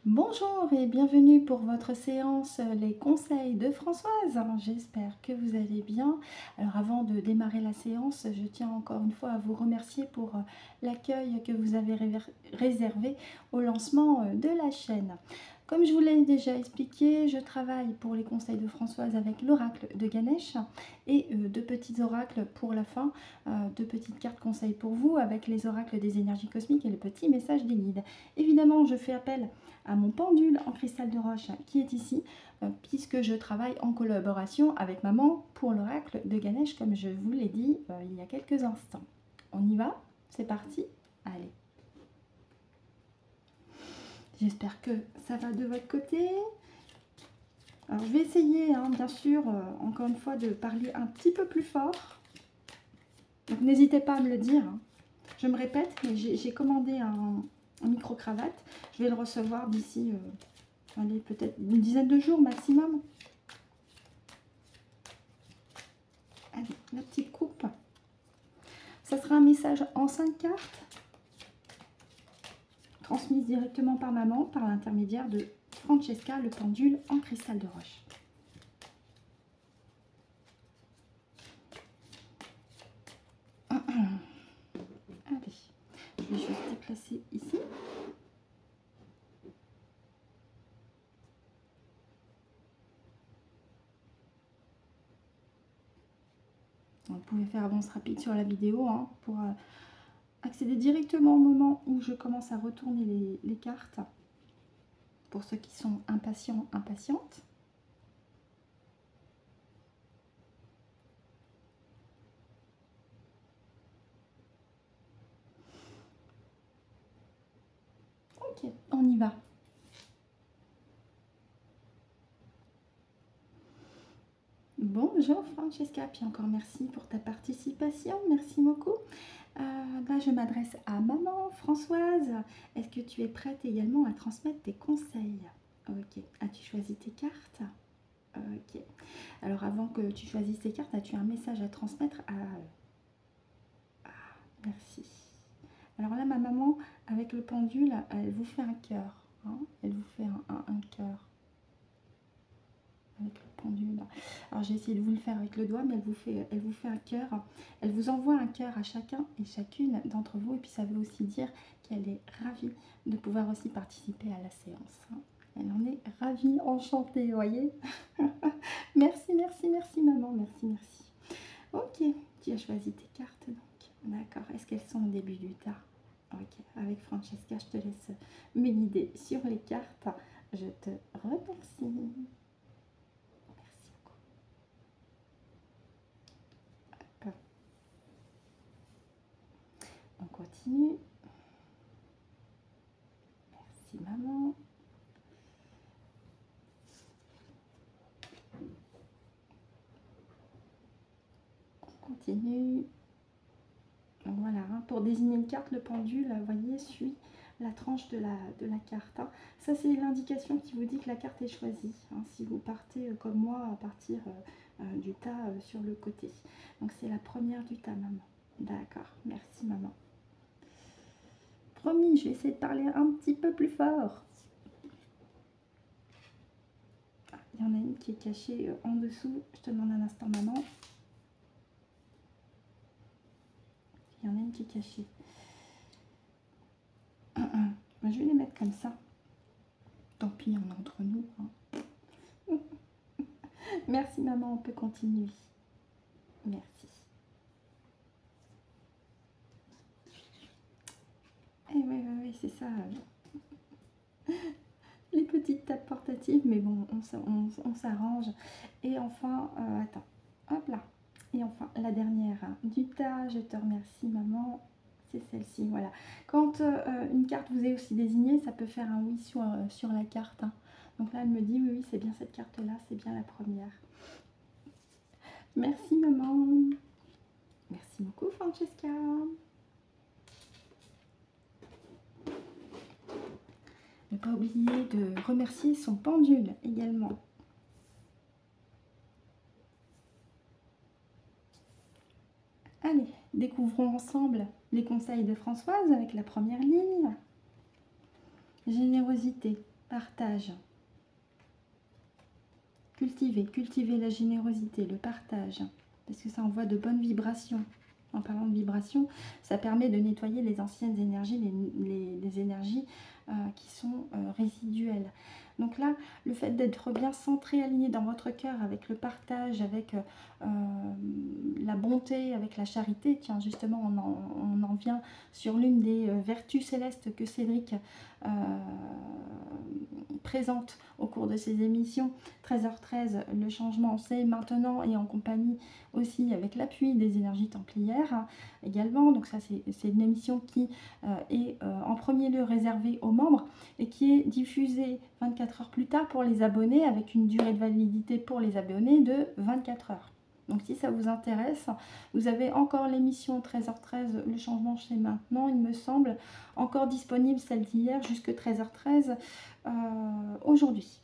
Bonjour et bienvenue pour votre séance Les conseils de Françoise. J'espère que vous allez bien. Alors avant de démarrer la séance, je tiens encore une fois à vous remercier pour l'accueil que vous avez réservé au lancement de la chaîne. Comme je vous l'ai déjà expliqué, je travaille pour les conseils de Françoise avec l'oracle de Ganesh et deux petits oracles pour la fin, deux petites cartes conseils pour vous avec les oracles des énergies cosmiques et le petit message des guides. Évidemment, je fais appel à mon pendule en cristal de roche qui est ici, puisque je travaille en collaboration avec maman pour l'oracle de Ganesh, comme je vous l'ai dit il y a quelques instants. On y va? C'est parti? Allez. J'espère que ça va de votre côté. Alors, je vais essayer, bien sûr, encore une fois, de parler un petit peu plus fort. Donc, n'hésitez pas à me le dire. Je me répète, mais j'ai commandé un micro-cravate. Je vais le recevoir d'ici, allez, peut-être une dizaine de jours maximum. Allez, la petite coupe. Ça sera un message en 5 cartes, transmise directement par maman, par l'intermédiaire de Francesca, le pendule en cristal de roche. Allez, je vais juste déplacer ici. Vous pouvez faire avance rapide sur la vidéo pour accéder directement au moment où je commence à retourner les cartes. Pour ceux qui sont impatients, impatientes. Ok, on y va. Bonjour Francesca, puis encore merci pour ta participation, merci beaucoup. Là, je m'adresse à maman Françoise. Est-ce que tu es prête également à transmettre tes conseils? Ok, as-tu choisi tes cartes? Ok. Alors avant que tu choisisses tes cartes, as-tu un message à transmettre à... Merci. Alors là, ma maman, avec le pendule, elle vous fait un cœur. Elle vous fait un cœur. Avec le pendule. Alors j'ai essayé de vous le faire avec le doigt, mais elle vous fait un cœur. Elle vous envoie un cœur à chacun et chacune d'entre vous. Et puis ça veut aussi dire qu'elle est ravie de pouvoir aussi participer à la séance. Elle en est ravie, enchantée, vous voyez. Merci, merci, merci maman, merci, merci. Ok, tu as choisi tes cartes donc. D'accord, est-ce qu'elles sont au début du tas? Ok, avec Francesca, je te laisse me guider sur les cartes. Je te remercie. On continue. Merci maman. On continue. Donc voilà, pour désigner une carte, le pendule, vous voyez, suit la tranche de la carte. Ça, c'est l'indication qui vous dit que la carte est choisie. Si vous partez comme moi, à partir du tas sur le côté. Donc c'est la première du tas, maman. D'accord, merci maman. Promis, je vais essayer de parler un petit peu plus fort. Il y en a une qui est cachée en dessous. Je te demande un instant, maman. Il y en a une qui est cachée. Je vais les mettre comme ça. Tant pis, on est entre nous. Merci maman, on peut continuer. Merci. Eh oui, c'est ça. Les petites tables portatives, mais bon, on s'arrange. Et enfin, attends, hop là. Et enfin, la dernière du tas, je te remercie maman. C'est celle-ci, voilà. Quand une carte vous est aussi désignée, ça peut faire un oui sur la carte. Donc là, elle me dit, oui, c'est bien cette carte-là, c'est bien la première. Merci maman. Merci beaucoup Francesca. Ne pas oublier de remercier son pendule également. Allez, découvrons ensemble les conseils de Françoise avec la première ligne. Générosité. partage. Cultiver la générosité, le partage, parce que ça envoie de bonnes vibrations. En parlant de vibrations, ça permet de nettoyer les anciennes énergies, les énergies qui sont résiduelles. Donc là, le fait d'être bien centré, aligné dans votre cœur avec le partage, avec la bonté, avec la charité, tiens justement on en vient sur l'une des vertus célestes que Cédric présente au cours de ses émissions. 13h13, le changement c'est maintenant, et en compagnie aussi avec l'appui des énergies templières également. Donc ça c'est une émission qui est en premier lieu réservée aux membres et qui est diffusée 24 heures plus tard pour les abonnés, avec une durée de validité pour les abonnés de 24 heures. Donc si ça vous intéresse, vous avez encore l'émission 13h13, le changement c'est maintenant, il me semble, encore disponible, celle d'hier, jusque 13h13 aujourd'hui.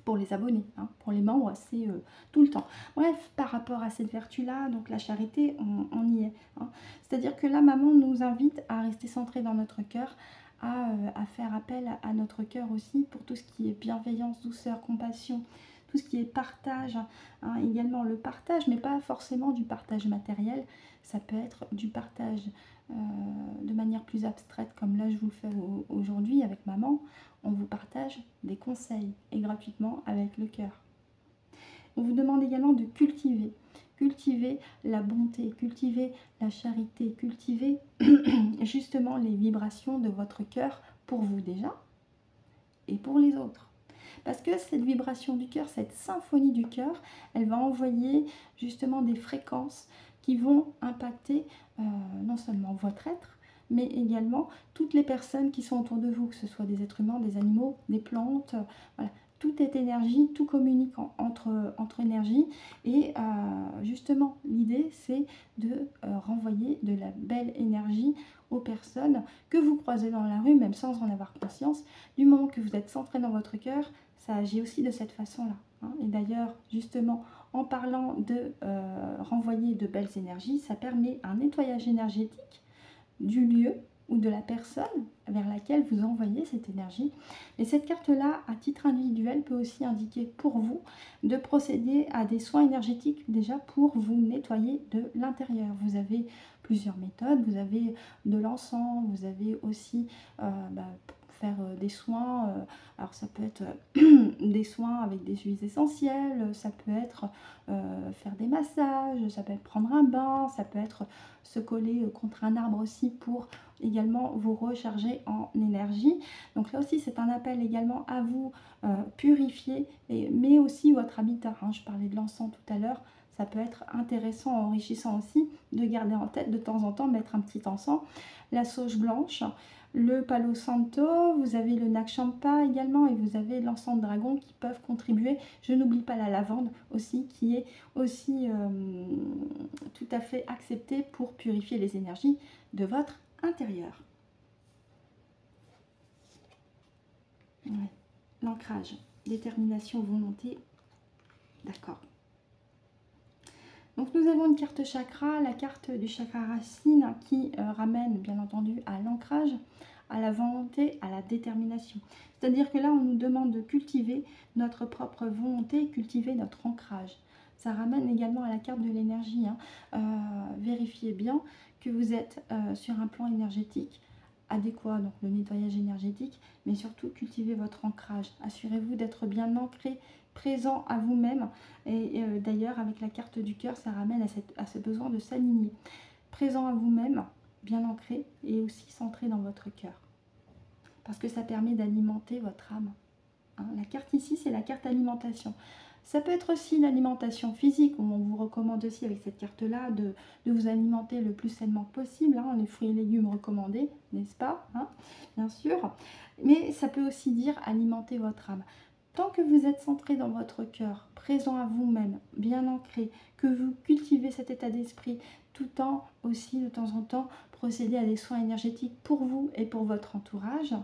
Pour les abonnés, hein. Pour les membres, c'est tout le temps. Bref, par rapport à cette vertu-là, donc la charité, on y est. Hein. C'est-à-dire que là, maman nous invite à rester centré dans notre cœur, à faire appel à notre cœur aussi pour tout ce qui est bienveillance, douceur, compassion, tout ce qui est partage, hein, également le partage, mais pas forcément du partage matériel, ça peut être du partage de manière plus abstraite, comme là je vous le fais aujourd'hui avec maman. On vous partage des conseils, et gratuitement avec le cœur. On vous demande également de cultiver la bonté, cultiver la charité, cultiver justement les vibrations de votre cœur pour vous déjà et pour les autres. Parce que cette vibration du cœur, cette symphonie du cœur, elle va envoyer justement des fréquences qui vont impacter non seulement votre être, mais également toutes les personnes qui sont autour de vous, que ce soit des êtres humains, des animaux, des plantes, voilà. Tout est énergie, tout communique entre énergie. Et justement, l'idée, c'est de renvoyer de la belle énergie aux personnes que vous croisez dans la rue, même sans en avoir conscience. Du moment que vous êtes centré dans votre cœur, ça agit aussi de cette façon-là. Hein. Et d'ailleurs, justement, en parlant de renvoyer de belles énergies, ça permet un nettoyage énergétique du lieu ou de la personne vers laquelle vous envoyez cette énergie. Et cette carte-là, à titre individuel, peut aussi indiquer pour vous de procéder à des soins énergétiques déjà pour vous nettoyer de l'intérieur. Vous avez plusieurs méthodes, vous avez de l'encens, vous avez aussi faire des soins, alors ça peut être des soins avec des huiles essentielles, ça peut être faire des massages, ça peut être prendre un bain, ça peut être se coller contre un arbre aussi pour également vous recharger en énergie. Donc là aussi c'est un appel également à vous purifier, mais aussi votre habitat. Hein. Je parlais de l'encens tout à l'heure, ça peut être intéressant, enrichissant aussi de garder en tête de temps en temps, mettre un petit encens. La sauge blanche, le palo santo, vous avez le nakchampa également, et vous avez l'encens de dragon qui peuvent contribuer. Je n'oublie pas la lavande aussi, qui est aussi tout à fait acceptée pour purifier les énergies de votre intérieur. Ouais. L'ancrage, détermination, volonté, d'accord. Donc nous avons une carte chakra, la carte du chakra racine qui ramène bien entendu à l'ancrage, à la volonté, à la détermination. C'est-à-dire que là on nous demande de cultiver notre propre volonté, cultiver notre ancrage. Ça ramène également à la carte de l'énergie. Hein. Vérifiez bien que vous êtes sur un plan énergétique adéquat, donc le nettoyage énergétique, mais surtout cultivez votre ancrage. Assurez-vous d'être bien ancré, présent à vous-même. Et d'ailleurs, avec la carte du cœur, ça ramène à ce besoin de s'aligner. Présent à vous-même, bien ancré et aussi centré dans votre cœur. Parce que ça permet d'alimenter votre âme. Hein, la carte ici, c'est la carte alimentation. Ça peut être aussi l'alimentation physique, où on vous recommande aussi avec cette carte-là de vous alimenter le plus sainement possible, hein, les fruits et légumes recommandés, n'est-ce pas, hein, bien sûr. Mais ça peut aussi dire alimenter votre âme. Tant que vous êtes centré dans votre cœur, présent à vous-même, bien ancré, que vous cultivez cet état d'esprit, tout en aussi de temps en temps procéder à des soins énergétiques pour vous et pour votre entourage,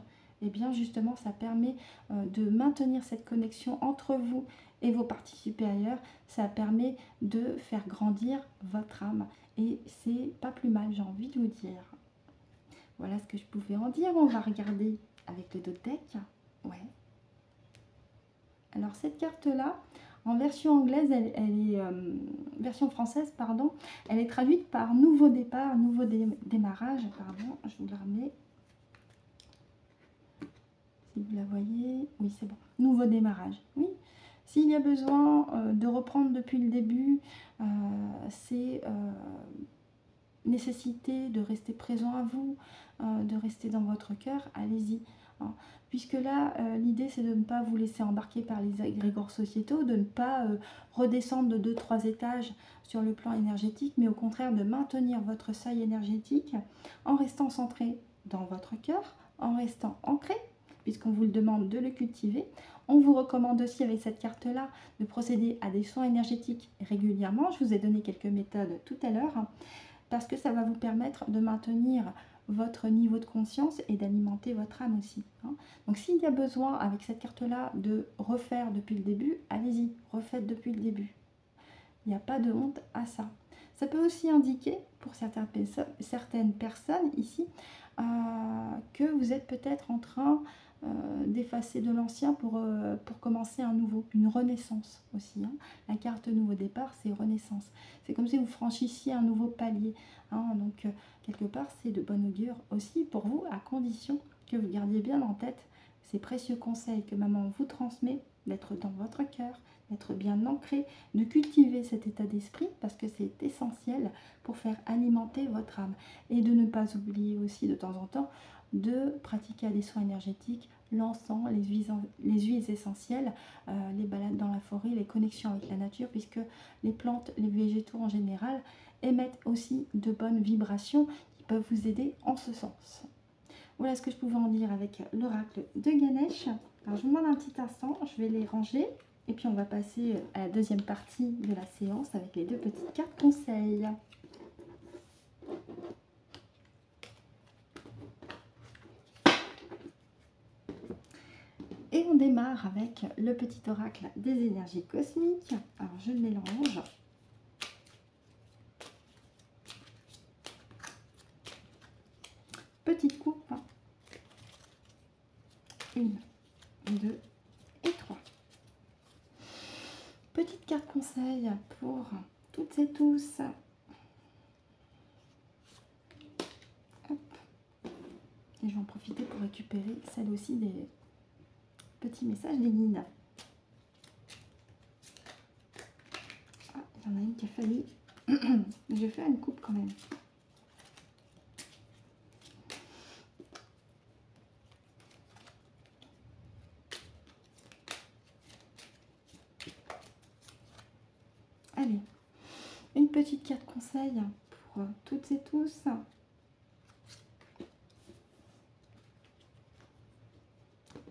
et bien justement ça permet de maintenir cette connexion entre vous et vos parties supérieures. Ça permet de faire grandir votre âme et c'est pas plus mal, j'ai envie de vous dire. Voilà ce que je pouvais en dire. On va regarder avec le dos de deck. Ouais. Alors cette carte-là, en version anglaise, version française, pardon, elle est traduite par nouveau départ, nouveau démarrage, pardon, je vous la remets. Si vous la voyez, oui c'est bon, nouveau démarrage, oui. S'il y a besoin de reprendre depuis le début, c'est nécessité de rester présent à vous, de rester dans votre cœur, allez-y. Hein. Puisque là, l'idée c'est de ne pas vous laisser embarquer par les égrégores sociétaux, de ne pas redescendre de 2-3 étages sur le plan énergétique, mais au contraire de maintenir votre seuil énergétique en restant centré dans votre cœur, en restant ancré, puisqu'on vous le demande de le cultiver. On vous recommande aussi avec cette carte-là de procéder à des soins énergétiques régulièrement. Je vous ai donné quelques méthodes tout à l'heure, hein, parce que ça va vous permettre de maintenir votre niveau de conscience et d'alimenter votre âme aussi. Hein. Donc s'il y a besoin avec cette carte-là de refaire depuis le début, allez-y, refaites depuis le début. Il n'y a pas de honte à ça. Ça peut aussi indiquer pour certaines personnes ici que vous êtes peut-être en train d'effacer de l'ancien pour commencer un nouveau, une renaissance aussi. Hein. La carte nouveau départ, c'est renaissance. C'est comme si vous franchissiez un nouveau palier. Hein. Donc, quelque part, c'est de bon augure aussi pour vous, à condition que vous gardiez bien en tête ces précieux conseils que maman vous transmet, d'être dans votre cœur, d'être bien ancré, de cultiver cet état d'esprit parce que c'est essentiel pour faire alimenter votre âme. Et de ne pas oublier aussi de temps en temps de pratiquer des soins énergétiques, l'encens, les huiles essentielles, les balades dans la forêt, les connexions avec la nature, puisque les plantes, les végétaux en général émettent aussi de bonnes vibrations qui peuvent vous aider en ce sens. Voilà ce que je pouvais en dire avec l'oracle de Ganesh. Alors je vous demande un petit instant, je vais les ranger et puis on va passer à la deuxième partie de la séance avec les deux petites cartes conseils. Et on démarre avec le petit oracle des énergies cosmiques. Alors je le mélange. Petite coupe. 1, 2 et 3. Petite carte conseil pour toutes et tous. Hop. Et je vais en profiter pour récupérer celle aussi des petits messages des guides. Ah, il y en a une qui a failli. Je vais faire une coupe quand même. Allez, une petite carte conseil pour toutes et tous.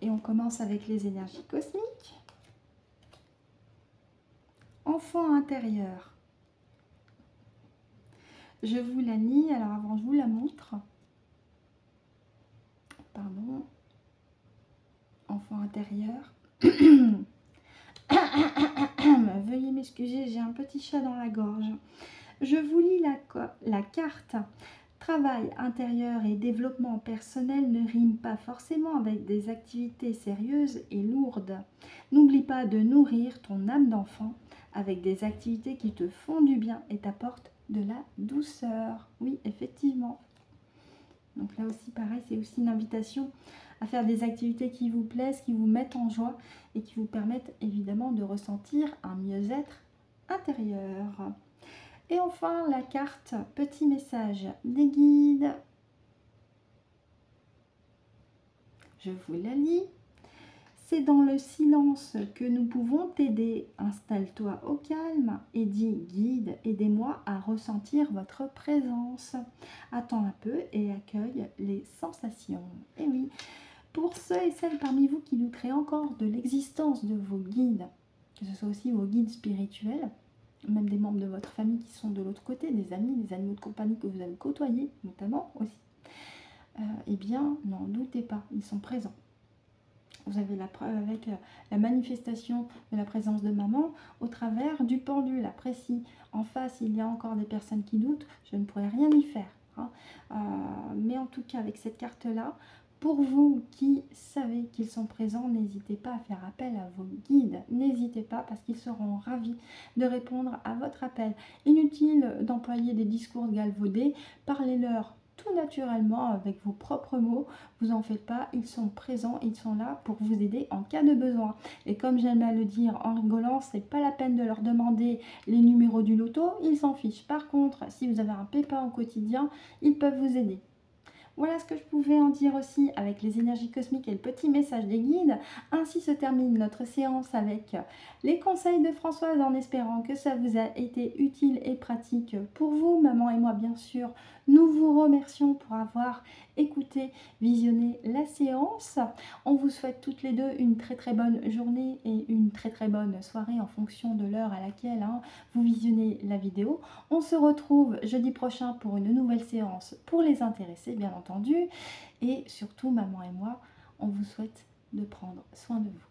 Et on commence avec les énergies cosmiques. Enfant intérieur. Je vous la lis, alors avant je vous la montre. Pardon. Enfant intérieur. Veuillez m'excuser, j'ai un petit chat dans la gorge. Je vous lis la carte. Travail intérieur et développement personnel ne riment pas forcément avec des activités sérieuses et lourdes. N'oublie pas de nourrir ton âme d'enfant avec des activités qui te font du bien et t'apportent de la douceur. Oui, effectivement. Donc là aussi, pareil, c'est aussi une invitation à faire des activités qui vous plaisent, qui vous mettent en joie et qui vous permettent évidemment de ressentir un mieux-être intérieur. Et enfin, la carte petit message des guides. Je vous la lis. C'est dans le silence que nous pouvons t'aider. Installe-toi au calme et dis guide, aidez-moi à ressentir votre présence. Attends un peu et accueille les sensations. Et oui, pour ceux et celles parmi vous qui douteraient encore de l'existence de vos guides, que ce soit aussi vos guides spirituels, même des membres de votre famille qui sont de l'autre côté, des amis, des animaux de compagnie que vous avez côtoyés notamment aussi, eh bien, n'en doutez pas, ils sont présents. Vous avez la preuve avec la manifestation de la présence de maman au travers du pendule. Après, si en face, il y a encore des personnes qui doutent, je ne pourrais rien y faire. Hein. Mais en tout cas, avec cette carte-là, Pour vous qui savez qu'ils sont présents, n'hésitez pas à faire appel à vos guides. N'hésitez pas parce qu'ils seront ravis de répondre à votre appel. Inutile d'employer des discours galvaudés, parlez-leur tout naturellement avec vos propres mots. Vous en faites pas, ils sont présents, ils sont là pour vous aider en cas de besoin. Et comme j'aime à le dire en rigolant, c'est pas la peine de leur demander les numéros du loto, ils s'en fichent. Par contre, si vous avez un pépin au quotidien, ils peuvent vous aider. Voilà ce que je pouvais en dire aussi avec les énergies cosmiques et le petit message des guides. Ainsi se termine notre séance avec les conseils de Françoise, en espérant que ça vous a été utile et pratique pour vous. Maman et moi, bien sûr, nous vous remercions pour avoir écouté, visionné la séance. On vous souhaite toutes les deux une très bonne journée et une très bonne soirée en fonction de l'heure à laquelle vous visionnez la vidéo. On se retrouve jeudi prochain pour une nouvelle séance pour les intéressés, bien entendu. Et surtout, maman et moi, on vous souhaite de prendre soin de vous.